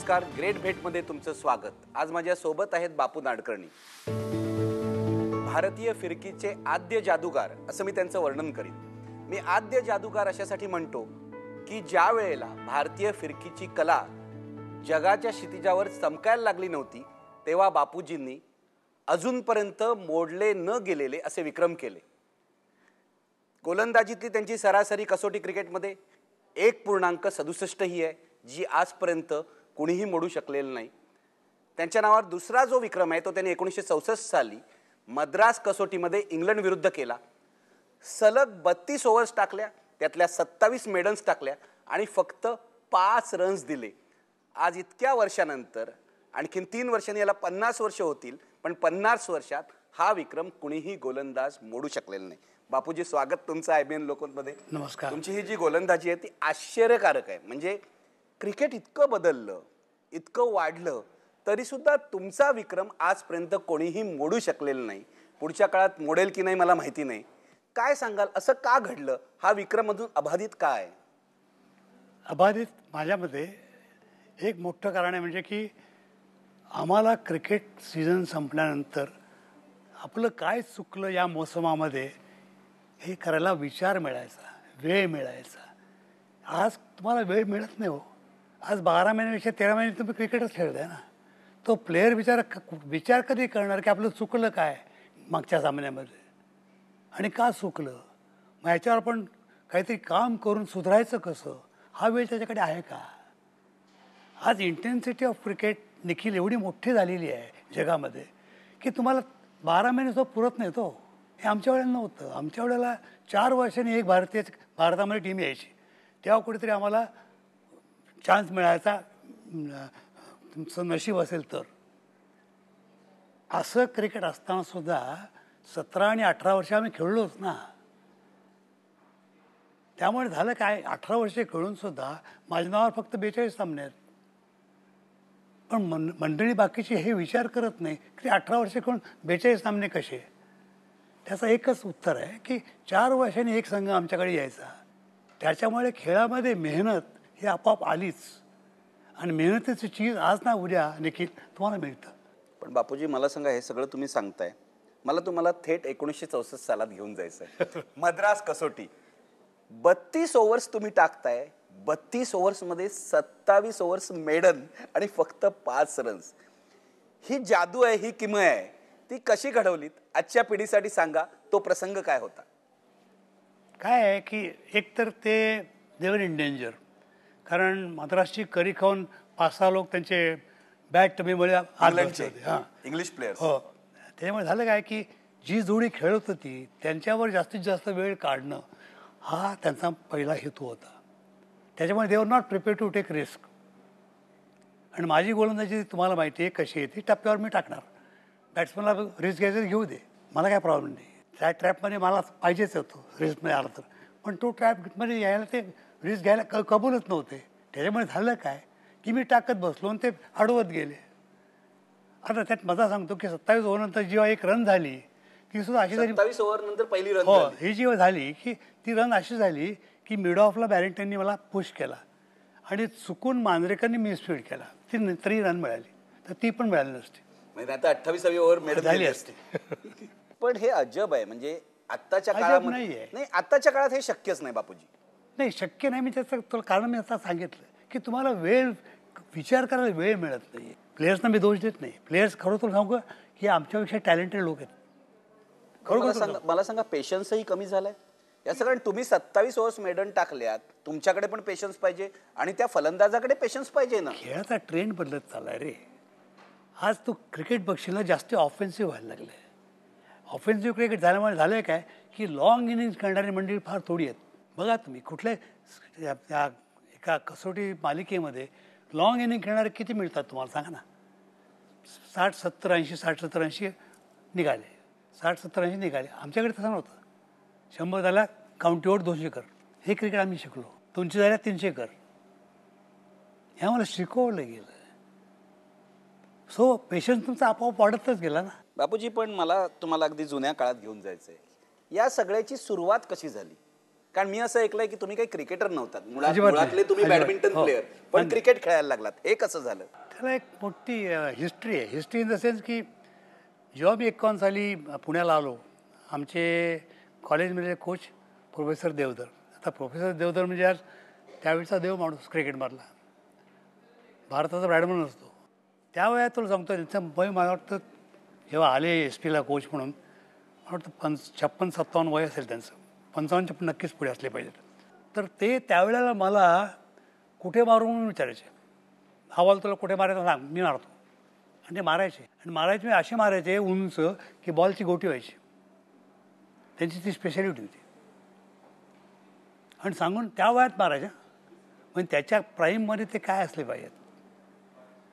नमस्कार, ग्रेट भेटमध्ये तुमचं स्वागत. आज माझ्या सोबत आहेत बापू नाडकर्णी. भारतीय फिरकीचे आद्य जादूगार असं मी त्यांचं वर्णन करीन. मी आद्य जादूगार अशासाठी म्हणतो की ज्या वेळेला भारतीय फिरकीची कला जगाच्या क्षितिजावर चमकायला लागली नव्हती तेव्हा बापूजींनी अजूनपर्यंत मोडले न गेलेले असे विक्रम केले. गोलंदाजीतली त्यांची सरासरी कसोटी क्रिकेटमध्ये 1.67 ही आहे, जी आजपर्यंत कुणीही मोडू शकलेलं नाही. त्यांच्या नावावर दुसरा जो विक्रम आहे तो त्यांनी 1964 साली मद्रास कसोटीमध्ये इंग्लंड विरुद्ध केला. सलग 32 ओव्हर्स टाकल्या, त्यातल्या 27 मेडन्स टाकल्या आणि फक्त 5 रन्स दिले. आज इतक्या वर्षानंतर आणखीन 3 वर्षांनी याला 50 वर्ष होतील, पण 50 वर्षात हा विक्रम कुणीही गोलंदाज मोडू शकलेला नाही. बापूजी, स्वागत तुमचं IBN लोकमतमध्ये. नमस्कार. तुमची ही जी गोलंदाजी आहे ती आश्चर्यकारक आहे. म्हणजे क्रिकेट इतकं बदललं, इतकं वाढलं, तरी सुद्धा तुमचा विक्रम आजपर्यंत कोणीही मोडू शकलेलं नाही. पुढच्या काळात मोडेल की नाही मला माहिती नाही. काय सांगाल, असं का घडलं? हा विक्रम अजून अबाधित का आहे? अबाधित माझ्यामध्ये एक मोठं कारण आहे, म्हणजे की आम्हाला क्रिकेट सीझन संपल्यानंतर आपलं काय चुकलं या मोसमामध्ये हे करायला विचार मिळायचा, वेळ मिळायचा. आज तुम्हाला वेळ मिळत नाही हो. आज 12 महिन्यापेक्षा 13 महिने तुम्ही क्रिकेटच खेळताय ना. तो प्लेयर विचार कधी करणार की आपलं चुकलं काय मागच्या सामन्यामध्ये आणि का चुकलं, मग ह्याच्यावर आपण काहीतरी काम करून सुधारायचं कसं, हा वेळ त्याच्याकडे आहे का? आज इंटेन्सिटी ऑफ क्रिकेट निखिल एवढी मोठी झालेली आहे जगामध्ये की तुम्हाला 12 महिने तो पुरत नाही. तो हे आमच्या वेळेला नव्हतं. आमच्या वेळेला 4 वर्षांनी एक भारतामध्ये टीम यायची, तेव्हा कुठेतरी आम्हाला चान्स मिळायचा, तुमचं नशीब असेल तर. असं क्रिकेट असताना सुद्धा 17 आणि 18 वर्ष आम्ही खेळलोच ना. त्यामुळे झालं काय, 18 वर्षे खेळून सुद्धा माझ्या नावावर फक्त 42 सामने आहेत. पण मंडळी बाकीची हे विचार करत नाही की 18 वर्षे खेळून 42 सामने कसे. त्याचं एकच उत्तर आहे की 4 वर्षांनी एक संघ आमच्याकडे यायचा. त्याच्यामुळे खेळामध्ये मेहनत ही आपोआप आलीच, आणि मेहनतीची चीज आज ना उद्या निखिल तुम्हाला मिळतं. पण बापूजी, मला सांगा, हे सगळं तुम्ही सांगताय, मला तुम्हाला थेट 1964 सालात घेऊन जायचं आहे. मद्रास कसोटी 32 ओव्हर्स तुम्ही टाकताय. 32 ओव्हर्समध्ये 27 ओव्हर्स मेडन आणि फक्त 5 रन्स. ही जादू आहे, ही किमया आहे, ती कशी घडवलीत? आजच्या पिढीसाठी सांगा, तो प्रसंग काय होता? काय आहे की एकतर ते देवर इन डेंजर, कारण मद्रासची करी खाऊन 5-6 लोक त्यांचे बॅट टमीमध्ये इंग्लिश प्लेयर्स. हो, त्याच्यामुळे झालं काय की जी जोडी खेळत होती त्यांच्यावर जास्तीत जास्त वेळ काढणं हा त्यांचा पहिला हेतू होता. त्याच्यामुळे they were not prepare to take risk. आणि माझी गोलंदाजी तुम्हाला माहिती आहे कशी आहे, ती टप्प्यावर मी टाकणार. बॅट्समनला रिस्क घ्यायचं घेऊ दे, मला काय प्रॉब्लेम नाही. त्या ट्रॅपमध्ये मला पाहिजेच होतो रिस्कमध्ये आला तर, पण तो ट्रॅपमध्ये यायला ते रिस्क घ्यायला कबूलच नव्हते. त्याच्यामुळे झालं काय की मी टाकत बसलो आणि ते अडवत गेले. आता त्यात मला सांगतो की 27 ओव्हरनंतर जेव्हा एक रन झाली ती सुद्धा अशी झाली. 27 ओव्हरनंतर पहिली रन. हो, ही जेव्हा झाली की ती रन अशी झाली की मिड ऑफला बॅरिंग्टननी मला पुश केला आणि चुकून मांजरेकरनी मिसफील्ड केला. ती तरी रन मिळाली, तर ती पण मिळाली नसती. म्हणजे आता 28वी ओव्हर मेडन झाली असते. पण हे अजब आहे, म्हणजे आत्ताच्या अजब काळामध्ये नाहीये. नाही, आत्ताच्या काळात हे शक्यच नाही बापूजी. नाही, शक्य नाही. मी त्याचं तुला कारण मी आता सांगितलं की तुम्हाला विचार करायला वेळ मिळत नाही. प्लेयर्सना मी दोष देत नाही. प्लेयर्स खरोखर सांगू की आमच्यापेक्षा टॅलेंटेड लोक आहेत. मला सांगा, पेशन्सही कमी झालाय या सगळ्या? तुम्ही 27 ओव्हर्स मेडन टाकल्यात, तुमच्याकडे पण पेशन्स पाहिजे आणि त्या फलंदाजाकडे पेशन्स पाहिजे ना. खेळाचा ट्रेंड बदलत चाललाय रे. आज तू क्रिकेट बघशील जास्त ऑफेन्सिव्ह व्हायला लागलं आहे. ऑफेन्सिव्ह क्रिकेट झाल्यामुळे झालं आहे काय की लॉंग इनिंग्स खेळणारी मंडळी फार थोडी आहेत. बघा तुम्ही कुठल्या एका कसोटी मालिकेमध्ये लॉंग इनिंग खेळणारे किती मिळतात तुम्हाला सांगा ना. 60-70-80 निघाले, 60-70-80 निघाले. आमच्याकडे तसं नव्हतं. 100 झाला काउंटीवर 200 कर, हे क्रिकेट आम्ही शिकलो. 200 झाल्या 300 कर, हे आम्हाला शिकवलं गेलं. सो पेशन्स तुमचा आपोआप वाढतच गेला ना. बापूजी, पण मला तुम्हाला अगदी जुन्या काळात घेऊन जायचं आहे. या सगळ्याची सुरुवात कशी झाली? कारण मी असं ऐकलंय की तुम्ही काही क्रिकेटर नव्हतात, अजिबात नाही. मुळातले तुम्ही अजिबात. बॅडमिंटन हो. प्लेअर, पण क्रिकेट खेळायला लागलात. हे कसं झालं? त्याला एक मोठी हिस्ट्री आहे. हिस्ट्री इन द सेन्स की जेव्हा मी 51 साली पुण्याला आलो, आमचे कॉलेजमधले कोच प्रोफेसर देवधर. आता प्रोफेसर देवधर म्हणजे आज त्यावेळेचा देव माणूस क्रिकेटमधला, भारताचा बॅडमिंटन असतो. त्या वयात तुला सांगतो त्यांचं वय मला वाटतं जेव्हा आले एस पीला कोच म्हणून, मला वाटतं 56-57 वय असेल त्यांचं. 55-56 नक्कीच पुढे असले पाहिजेत. तर ते त्यावेळेला मला कुठे मारू म्हणून विचारायचे. हा बॉल तुला कुठे मारायचा सांग, मी मारतो. आणि ते मारायचे, आणि मारायचे असे मारायचे उंच की बॉलची गोटी व्हायची. त्यांची ती स्पेशालिटी होती. आणि सांगून त्या वयात मारायच्या, पण त्याच्या प्राईममध्ये ते काय असले पाहिजेत.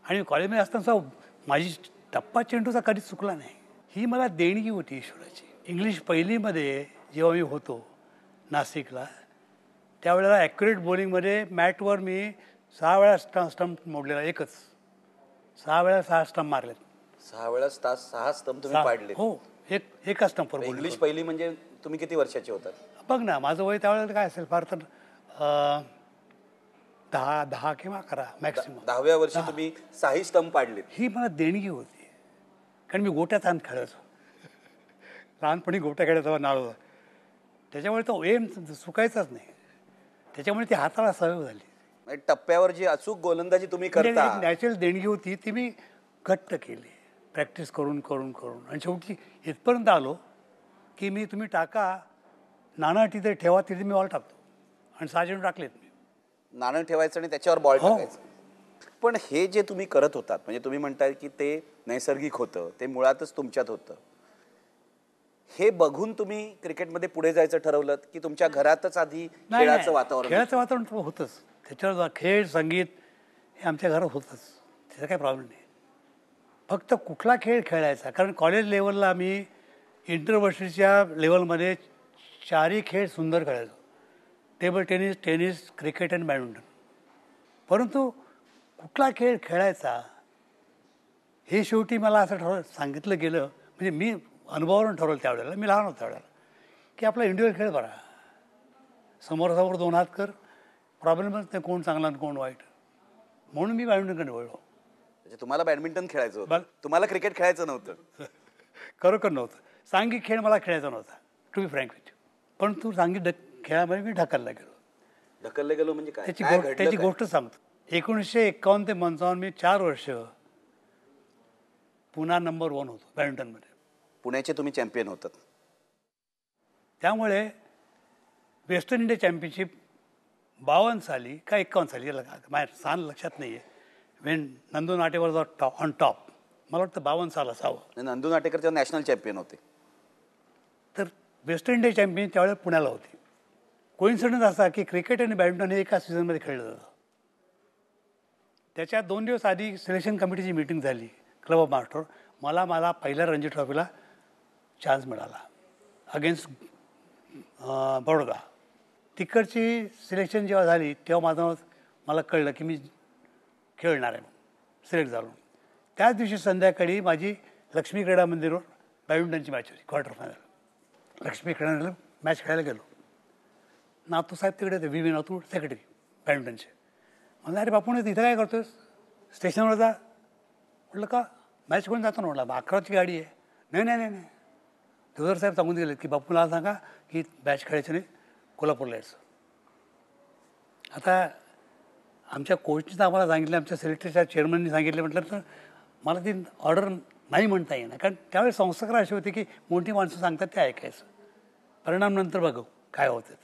आणि कॉलेजमध्ये असताना माझी टप्पा चेंडूचा कधीच चुकला नाही. ही मला देणगी होती ईश्वराची. इंग्लिश पहिलीमध्ये जेव्हा मी होतो नाशिकला, त्यावेळेला ॲक्युरेट बॉलिंगमध्ये मॅटवर मी 6 वेळा स्टंप मोडलेला, एकच 6 वेळा 6 स्टंप मारलेत. 6 वेळा 6 स्तंभ तुम्ही पाडले? हो, एका स्टंपवर. इंग्लिश पहिली म्हणजे तुम्ही किती वर्षाचे होतात? बघ ना, माझं वय त्यावेळेला काय असेल फार तर 10 किंवा 11 मॅक्सिमम. 10व्या वर्षी तुम्ही 6 स्तंभ पाडलेत. ही मला देणगी होती, कारण मी गोट्यात आण खेळायचो. लहानपणी गोट्या खेळायचा नाळ होता. त्याच्यामुळे तो एम चुकायचाच नाही. त्याच्यामुळे ती हाताला सवय झाली. म्हणजे टप्प्यावर जी अचूक गोलंदाजी तुम्ही करता, एक नॅचरल देणगी होती, ती मी घट्ट केली प्रॅक्टिस करून करून करून. आणि शेवटी इथपर्यंत आलो की तुम्ही टाका नाणं तिथे ठेवा, तिथे मी बॉल टाकतो. आणि 6 चेंडू टाकलेत मी. नाणं ठेवायचं आणि त्याच्यावर बॉल हो. टाकायचं. पण हे जे तुम्ही करत होतात, म्हणजे तुम्ही म्हणताय की ते नैसर्गिक होतं, ते मुळातच तुमच्यात होतं. हे बघून तुम्ही क्रिकेटमध्ये पुढे जायचं ठरवलं की तुमच्या घरातच आधी खेळाचं वातावरण? खेळाचं वातावरण तर होतंच. त्याच्यावर खेळ संगीत हे आमच्या घरात होतंच, त्याचा काही प्रॉब्लेम नाही. फक्त कुठला खेळ खेळायचा, कारण कॉलेज लेवलला आम्ही इंटरव्हर्सिटीच्या लेवलमध्ये 4ही खेळ सुंदर खेळायचो. टेबल टेनिस, क्रिकेट आणि बॅडमिंटन. परंतु कुठला खेळ खेळायचा हे शेवटी मला असं सांगितलं गेलं, म्हणजे मी अनुभवावरून ठरवलं त्यावेळेला. मी लहान होतो त्यावेळेला, की आपला इंडिव्हिज्युअल खेळ बरा, समोरासमोर 2 हात कर, प्रॉब्लेमच नाही कोण चांगला आणि कोण वाईट. म्हणून मी बॅडमिंटनकडे वळलो. म्हणजे तुम्हाला बॅडमिंटन खेळायचं होतं, बरं. तुम्हाला क्रिकेट खेळायचं नव्हतं? खरोखर नव्हतं. सांघिक खेळ मला खेळायचा नव्हता, टू बी फ्रँक विथ. पण तू सांघिक खेळामध्ये मी ढकलला गेलो. ढकलले गेलो म्हणजे काय? त्याची गोष्ट सांगतो. 1951 ते 55 मी 4 वर्ष पुन्हा नंबर 1 होतो बॅडमिंटनमध्ये. पुण्याचे तुम्ही चॅम्पियन होतात. त्यामुळे वेस्टर्न इंडिया चॅम्पियनशिप 52 साली का 51 साली, माझ्या स्थान लक्षात नाही आहे, वेन नंदू नाटेवर जो ऑन टॉप, मला वाटतं 52 साल असावं. नंदू नाटेकर तेव्हा नॅशनल चॅम्पियन होते. तर वेस्टर्न इंडिया चॅम्पियन त्यावेळेला पुण्याला होती. कोइन्सिडन्स असा की क्रिकेट आणि बॅडमिंटन हे एका सीझनमध्ये खेळलं जातं. त्याच्या 2 दिवस आधी सिलेक्शन कमिटीची मीटिंग झाली क्लब ऑफ महाराष्ट्र. मला पहिल्या रणजी ट्रॉफीला चान्स मिळाला अगेन्स्ट बडोदा. तिकडची सिलेक्शन जेव्हा झाली तेव्हा मला कळलं की मी खेळणार आहे, सिलेक्ट झालो. त्याच दिवशी संध्याकाळी माझी लक्ष्मी क्रीडा मंदिरवर बॅडमिंटनची मॅच होती, क्वार्टर फायनल. लक्ष्मी क्रीडा मॅच खेळायला गेलो. नातू साहेब तिकडे होते, व्ही नातू सेक्रेटरी बॅडमिंटनचे. म्हणलं अरे बापून इथं काय करतोस, स्टेशनवर जा. म्हटलं का, मॅच कोण जातो ना. म्हटलं 11ची गाडी आहे. नाही नाही नाही नाही, देवधर साहेब सांगून गेले की बापूला सांगा की मॅच खेळायचं नाही, कोल्हापूरला यायचं. आता आमच्या कोचने तर आम्हाला सांगितलं, आमच्या सिलेक्टरच्या चेअरमननी सांगितलं. म्हटलं तर मला ती ऑर्डर नाही म्हणता येणार, कारण त्यावेळेस संस्कार असे होते की मोठी माणसं सांगतात ते ऐकायचं, परिणाम नंतर बघू काय होतं.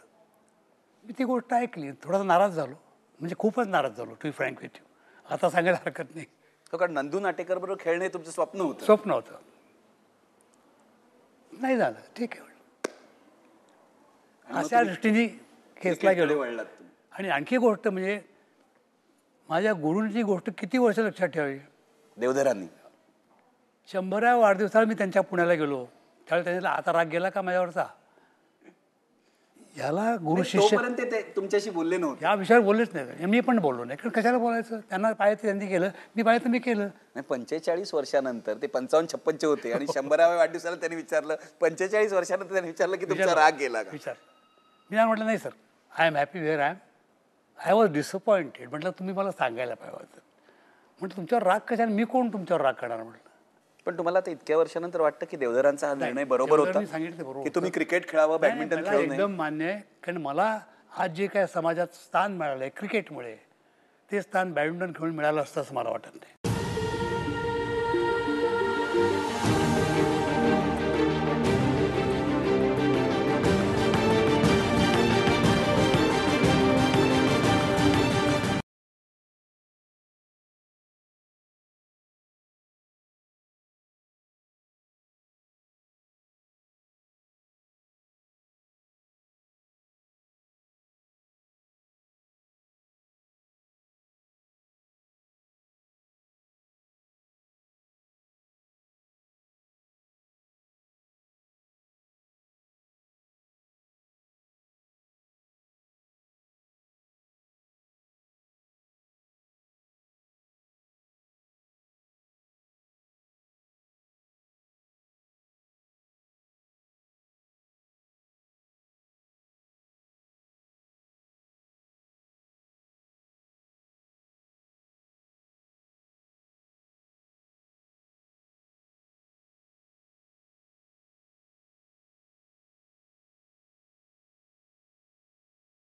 मी ती गोष्ट ऐकली, थोडासा नाराज झालो, म्हणजे खूपच नाराज झालो, to be frank with you. आता सांगायला हरकत नाही. कारण नंदू नाटेकर बरोबर खेळणे तुमचं स्वप्न होतं? स्वप्न होतं. नाही झालं, ठीक आहे. अशा दृष्टीने केसला गेलो. आणि आणखी गोष्ट म्हणजे माझ्या गुरूंची गोष्ट किती वर्ष लक्षात ठेवावी. देवधरांनी 100व्या वाढदिवसाला मी त्यांच्या पुण्याला गेलो. त्यावेळी त्यांनी आता राग गेला का माझ्यावरचा, याला गुरु शिष्य तुमच्याशी बोलले नव्हते, या विषयावर बोललेच नाही. मी पण बोललो नाही, कारण कशाला बोलायचं. त्यांना पाहिजे त्यांनी केलं, मी पाहिजे तर मी केलं. नाही, 45 वर्षानंतर ते 55-56 होते आणि 100व्या वाढदिवसाला त्यांनी विचारलं, 45 वर्षानंतर त्यांनी विचारलं की तुमचा राग गेला का. विचार मी त्यांना म्हटलं नाही sir, I am happy wear I was disappointed. म्हटलं तुम्ही मला सांगायला पाहिजे होतं. म्हटलं तुमच्यावर राग कशाने, मी कोण तुमच्यावर राग करणार म्हटलं. पण तुम्हाला आता इतक्या वर्षानंतर वाटतं की देवधरांचा हा निर्णय बरोबर होता देवधरांनी सांगितलं बरोबर की तुम्ही क्रिकेट खेळावं, नाही, बॅडमिंटन मला खेळू नये? एकदम मान्य आहे. कारण मला आज जे काय समाजात स्थान मिळालं आहे क्रिकेटमुळे, ते स्थान बॅडमिंटन खेळून मिळालं असतं असं मला वाटत नाही.